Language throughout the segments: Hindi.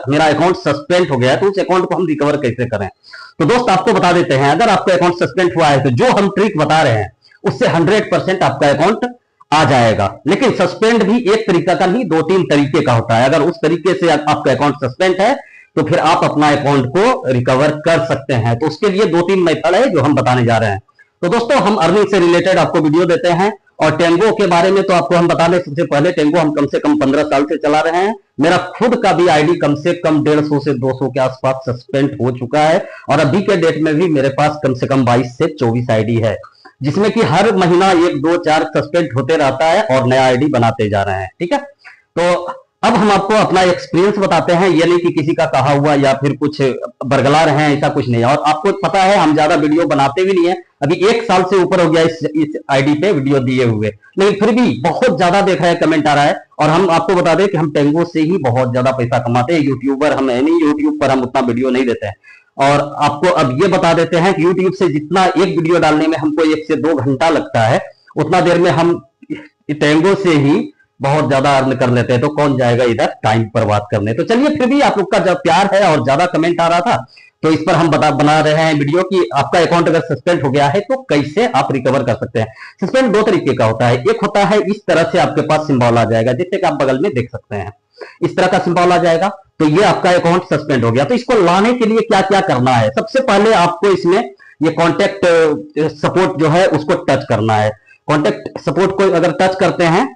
मेरा अकाउंट सस्पेंड हो गया है, तो उस अकाउंट को हम रिकवर कैसे करें। तो दोस्त आपको बता देते हैं, अगर आपका अकाउंट सस्पेंड हुआ है तो जो हम ट्रिक बता रहे हैं उससे 100% आपका अकाउंट आ जाएगा। लेकिन सस्पेंड भी एक तरीका का नहीं, 2-3 तरीके का होता है। अगर उस तरीके से आपका अकाउंट सस्पेंड है तो फिर आप अपना अकाउंट को रिकवर कर सकते हैं। तो उसके लिए 2-3 मेथड है जो हम बताने जा रहे हैं। तो दोस्तों हम अर्निंग से रिलेटेड आपको वीडियो देते हैं, और टेंगो के बारे में तो आपको हम बता दें, सबसे पहले टेंगो हम कम से कम 15 साल से चला रहे हैं। मेरा खुद का भी आईडी कम से कम 150 से 200 के आसपास सस्पेंड हो चुका है, और अभी के डेट में भी मेरे पास कम से कम 22 से 24 आईडी है, जिसमें कि हर महीना 1, 2, 4 सस्पेंड होते रहता है और नया आईडी बनाते जा रहे हैं। ठीक है, तो अब हम आपको अपना एक्सपीरियंस बताते हैं, ये नहीं कि किसी का कहा हुआ या फिर कुछ बरगला रहे हैं, ऐसा कुछ नहीं है। और आपको पता है हम ज्यादा वीडियो बनाते भी नहीं है, अभी 1 साल से ऊपर हो गया इस आईडी पे वीडियो दिए हुए, लेकिन फिर भी बहुत ज्यादा देख रहे हैं, कमेंट आ रहा है। और हम आपको बता दें कि हम टेंगो से ही बहुत ज्यादा पैसा कमाते हैं, यूट्यूबर हम है नहीं, यूट्यूब पर हम उतना वीडियो नहीं देते हैं। और आपको अब ये बता देते हैं कि यूट्यूब से जितना एक वीडियो डालने में हमको 1 से 2 घंटा लगता है, उतना देर में हम टेंगो से ही बहुत ज्यादा अर्न कर लेते हैं। तो कौन जाएगा इधर टाइम बर्बाद करने। तो चलिए, फिर भी आप लोग का जब प्यार है और ज्यादा कमेंट आ रहा था, तो इस पर हम बना रहे हैं वीडियो कि आपका अकाउंट अगर सस्पेंड हो गया है तो कैसे आप रिकवर कर सकते हैं। सस्पेंड 2 तरीके का होता है। एक होता है इस तरह से आपके पास सिंबल आ जाएगा, जैसे कि आप बगल में देख सकते हैं, इस तरह का सिंबल आ जाएगा, तो ये आपका अकाउंट सस्पेंड हो गया। तो इसको लाने के लिए क्या क्या करना है। सबसे पहले आपको इसमें ये कॉन्टेक्ट सपोर्ट जो है उसको टच करना है। कॉन्टेक्ट सपोर्ट को अगर टच करते हैं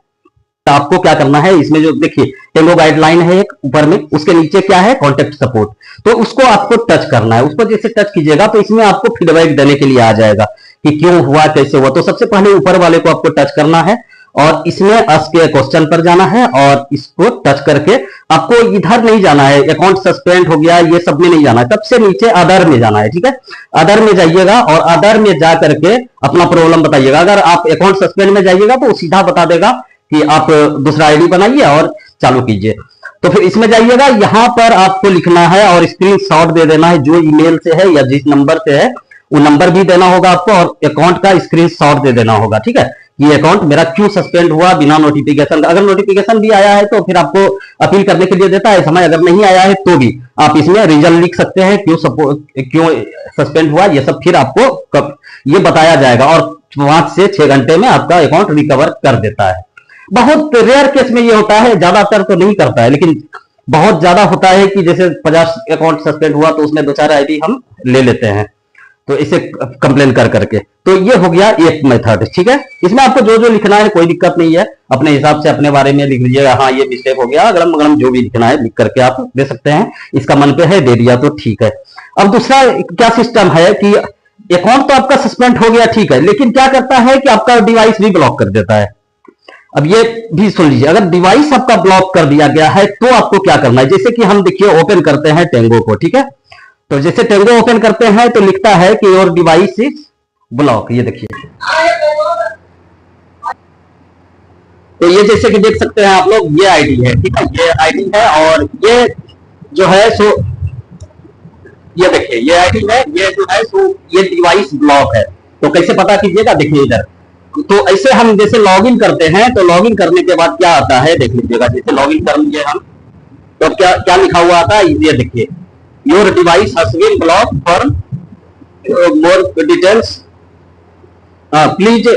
तो आपको क्या करना है, इसमें जो देखिए टेंगो गाइडलाइन है एक ऊपर में, उसके नीचे क्या है, कॉन्टेक्ट सपोर्ट, तो उसको आपको टच करना है। उसको जैसे टच कीजिएगा तो इसमें आपको फीडबैक देने के लिए आ जाएगा कि क्यों हुआ, कैसे हुआ। तो सबसे पहले ऊपर वाले को आपको टच करना है और इसमें आस्क के क्वेश्चन पर जाना है, और इसको टच करके आपको इधर नहीं जाना है, अकाउंट सस्पेंड हो गया ये सब में नहीं जाना है, सबसे नीचे अदर में जाना है। ठीक है, अदर में जाइएगा और अदर में जा करके अपना प्रॉब्लम बताइएगा। अगर आप अकाउंट सस्पेंड में जाइएगा तो सीधा बता देगा कि आप दूसरा आईडी बनाइए और चालू कीजिए। तो फिर इसमें जाइएगा, यहां पर आपको लिखना है और स्क्रीनशॉट दे देना है, जो ईमेल से है या जिस नंबर से है वो नंबर भी देना होगा आपको, और अकाउंट का स्क्रीनशॉट दे देना होगा। ठीक है, ये अकाउंट मेरा क्यों सस्पेंड हुआ बिना नोटिफिकेशन। अगर नोटिफिकेशन भी आया है तो फिर आपको अपील करने के लिए देता है समय, अगर नहीं आया है तो भी आप इसमें रीजन लिख सकते हैं क्यों सस्पेंड हुआ, ये सब फिर आपको ये बताया जाएगा, और 5 से 6 घंटे में आपका अकाउंट रिकवर कर देता है। बहुत रेयर केस में ये होता है, ज्यादातर तो नहीं करता है, लेकिन बहुत ज्यादा होता है कि जैसे 50 अकाउंट सस्पेंड हुआ तो उसमें 2-4 आईडी हम ले लेते हैं, तो इसे कंप्लेन कर करके। तो ये हो गया एक मेथड। ठीक है, इसमें आपको जो जो लिखना है कोई दिक्कत नहीं है, अपने हिसाब से अपने बारे में लिख लीजिएगा, हाँ ये मिस्टेक हो गया, अगड़म मगड़म जो भी लिखना है लिख करके आप दे सकते हैं। इसका मन पे है दे दिया तो ठीक है। अब दूसरा क्या सिस्टम है कि अकाउंट तो आपका सस्पेंड हो गया, ठीक है, लेकिन क्या करता है कि आपका डिवाइस भी ब्लॉक कर देता है। अब ये भी सुन लीजिए, अगर डिवाइस आपका ब्लॉक कर दिया गया है तो आपको क्या करना है। जैसे कि हम देखिए ओपन करते हैं टेंगो को, ठीक है, तो जैसे टेंगो ओपन करते हैं तो लिखता है कि योर डिवाइस इज ब्लॉक, ये देखिए, तो ये जैसे कि देख सकते हैं आप लोग, ये आईडी है, ठीक है, ये आईडी है, और ये जो है सो ये देखिए ये आईडी है, ये जो है सो ये डिवाइस ब्लॉक है। तो कैसे पता कीजिएगा, देखिए इधर, तो ऐसे हम जैसे लॉगिन करते हैं तो लॉगिन करने के बाद क्या आता है देख लीजिएगा। जैसे लॉगिन कर लीजिए हम, तो क्या क्या लिखा हुआ आता है, ये देखिए, your device has been blocked for more details please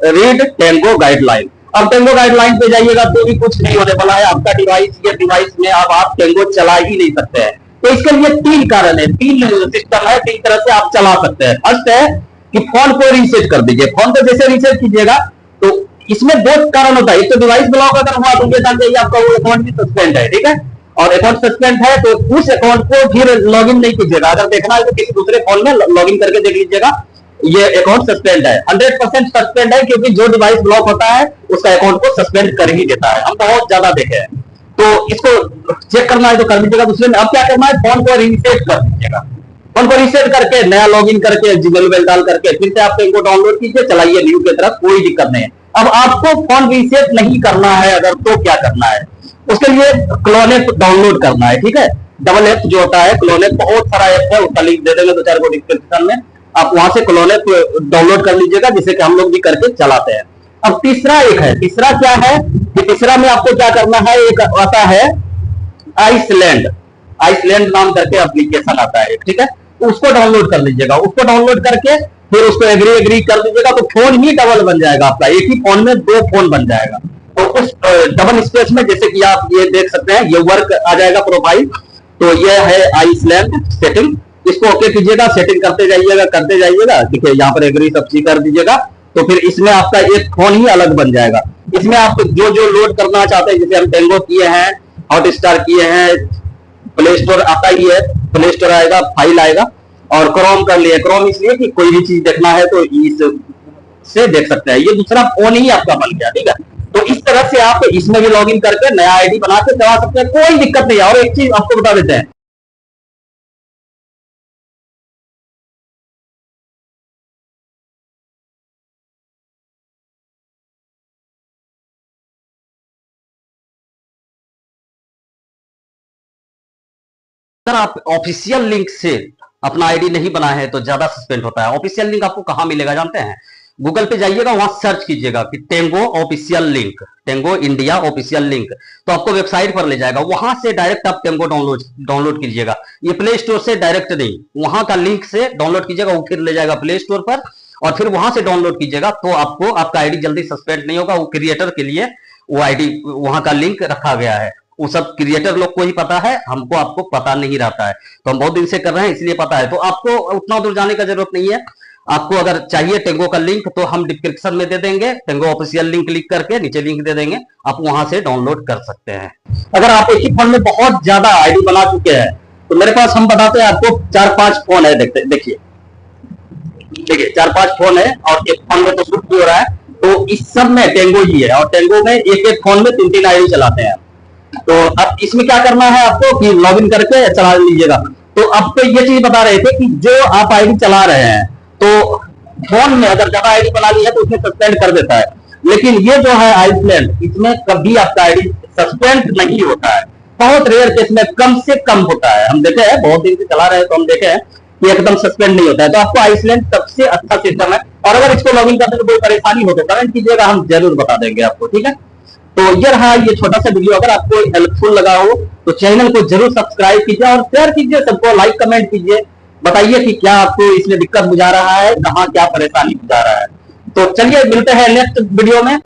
read tango guideline. अब टेंगो गाइडलाइन पे जाइएगा तो भी कुछ नहीं होने वाला है, आपका डिवाइस ये डिवाइस में अब आप टेंगो चला ही नहीं सकते हैं। तो इसके लिए 3 कारण है, 3 सिस्टम है, 3 तरह से आप चला सकते हैं। फर्स्ट है कि फोन को रीसेट कर दीजिए। फोन को जैसे रीसेट कीजिएगा तो इसमें 2 कारण होता है, एक तो डिवाइस ब्लॉक अगर हुआ तो ये आपका वो अकाउंट भी सस्पेंड है, ठीक है, और अकाउंट सस्पेंड है तो उस अकाउंट को फिर लॉगिन नहीं कीजिएगा। अगर देखना है तो किसी दूसरे फोन में लॉगिन करके देख लीजिएगा, ये अकाउंट सस्पेंड है, 100% सस्पेंड है, क्योंकि जो डिवाइस ब्लॉक होता है उसका अकाउंट को सस्पेंड कर ही देता है। हम बहुत ज्यादा देखे हैं, तो इसको चेक करना है तो कर लीजिएगा। दूसरे में अब क्या करना है, फोन को रीसेट कर दीजिएगा। फोन को रीसेट करके नया लॉगिन करके जीमेल डाल करके फिर से आप इनको डाउनलोड कीजिए, चलाइए न्यू की तरफ, कोई दिक्कत नहीं है। अब आपको फोन रीसेट नहीं करना है अगर, तो क्या करना है, उसके लिए क्लोनेट डाउनलोड करना है, ठीक है। डबल एप जो होता है क्लोनेट, बहुत सारा ऐप है, उसका लिंक दे देंगे 2-4 को डिस्क्रिप्शन में, आप वहां से क्लोनेट डाउनलोड कर लीजिएगा, जिसे कि हम लोग भी करके चलाते हैं। अब तीसरा एक है, तीसरा क्या है कि तीसरा में आपको क्या करना है, एक आता है आइसलैंड। आइसलैंड नाम करके एप्लीकेशन आता है, ठीक है, तो उसको डाउनलोड कर लीजिएगा। उसको डाउनलोड करके फिर उसको एग्री एग्री कर दीजिएगा, तो फोन ही डबल बन जाएगा आपका, एक ही फोन में 2 फोन बन जाएगा। तो उस डबल स्पेस में जैसे कि आप ये देख सकते हैं, ये वर्क आ जाएगा प्रोफाइल, तो ये है आइसलैंड सेटिंग, इसको ओके कीजिएगा, सेटिंग करते जाइएगा, देखिए यहाँ पर एग्री सब चीज कर दीजिएगा, तो फिर इसमें आपका एक फोन ही अलग बन जाएगा। इसमें आप जो जो लोड करना चाहते हैं, जैसे हम टेंगो किए हैं, हॉटस्टार किए हैं, प्ले स्टोर आता ही है, प्ले स्टोर आएगा, फाइल आएगा, और क्रोम कर लिए, क्रोम इसलिए कि कोई भी चीज देखना है तो इस से देख सकते हैं, ये दूसरा फोन ही आपका बन गया, ठीक है। तो इस तरह से आप इसमें भी लॉगिन करके नया आईडी बना के चला सकते हैं, कोई दिक्कत नहीं है। और एक चीज आपको बता देते हैं, अगर आप ऑफिशियल लिंक से अपना आईडी नहीं बना है तो ज्यादा सस्पेंड होता है। ऑफिशियल लिंक आपको कहां मिलेगा जानते हैं? गूगल पे जाइएगा, वहां सर्च कीजिएगा कि Tengo official link, Tengo India official link, तो आपको वेबसाइट पर ले जाएगा, वहां से डायरेक्ट आप टेंगो डाउनलोड कीजिएगा। ये प्ले स्टोर से डायरेक्ट नहीं, वहां का लिंक से डाउनलोड कीजिएगा, वो फिर ले जाएगा प्ले स्टोर पर, और फिर वहां से डाउनलोड कीजिएगा, तो आपको आपका आईडी जल्दी सस्पेंड नहीं होगा। वो क्रिएटर के लिए वो आईडी, वहां का लिंक रखा गया है, वो सब क्रिएटर लोग को ही पता है, हमको आपको पता नहीं रहता है, तो हम बहुत दिन से कर रहे हैं इसलिए पता है। तो आपको उतना दूर जाने का जरूरत नहीं है। आपको अगर चाहिए टेंगो का लिंक तो हम डिस्क्रिप्शन में दे देंगे, टेंगो ऑफिशियल लिंक क्लिक करके नीचे लिंक दे देंगे, आप वहां से डाउनलोड कर सकते हैं। अगर आप एक ही फोन में बहुत ज्यादा आईडी बना चुके हैं, तो मेरे पास हम बताते हैं आपको 4-5 फोन है, देखिए 4-5 फोन है, और एक फोन में तो शूट भी हो रहा है, तो इस सब में टेंगो ही है, और टेंगो में एक एक फोन में 3-3 आईडी चलाते हैं। तो अब इसमें क्या करना है आपको कि लॉगिन करके चला लीजिएगा। तो अब तो ये चीज बता रहे थे कि जो आप आईडी चला रहे हैं, तो फोन में अगर ज्यादा आईडी बना ली है तो उसमें सस्पेंड कर देता है, लेकिन ये जो है आइसलैंड, इसमें कभी आपका आईडी सस्पेंड नहीं होता है, बहुत रेयर केस में, कम से कम होता है। हम देखे हैं, बहुत दिन से चला रहे हैं तो हम देखे हैं कि एकदम सस्पेंड नहीं होता है। तो आपको आइसलैंड सबसे अच्छा सिस्टम है, और अगर इसको लॉगिन करने में कोई परेशानी हो तो कमेंट कीजिएगा, हम जरूर बता देंगे आपको, ठीक है। तो ये रहा ये छोटा सा वीडियो, अगर आपको हेल्पफुल लगा हो तो चैनल को जरूर सब्सक्राइब कीजिए और शेयर कीजिए, सबको लाइक कमेंट कीजिए, बताइए कि क्या आपको इसमें दिक्कत बुझा रहा है, कहाँ क्या परेशानी बुझा रहा है। तो चलिए मिलते हैं नेक्स्ट वीडियो में।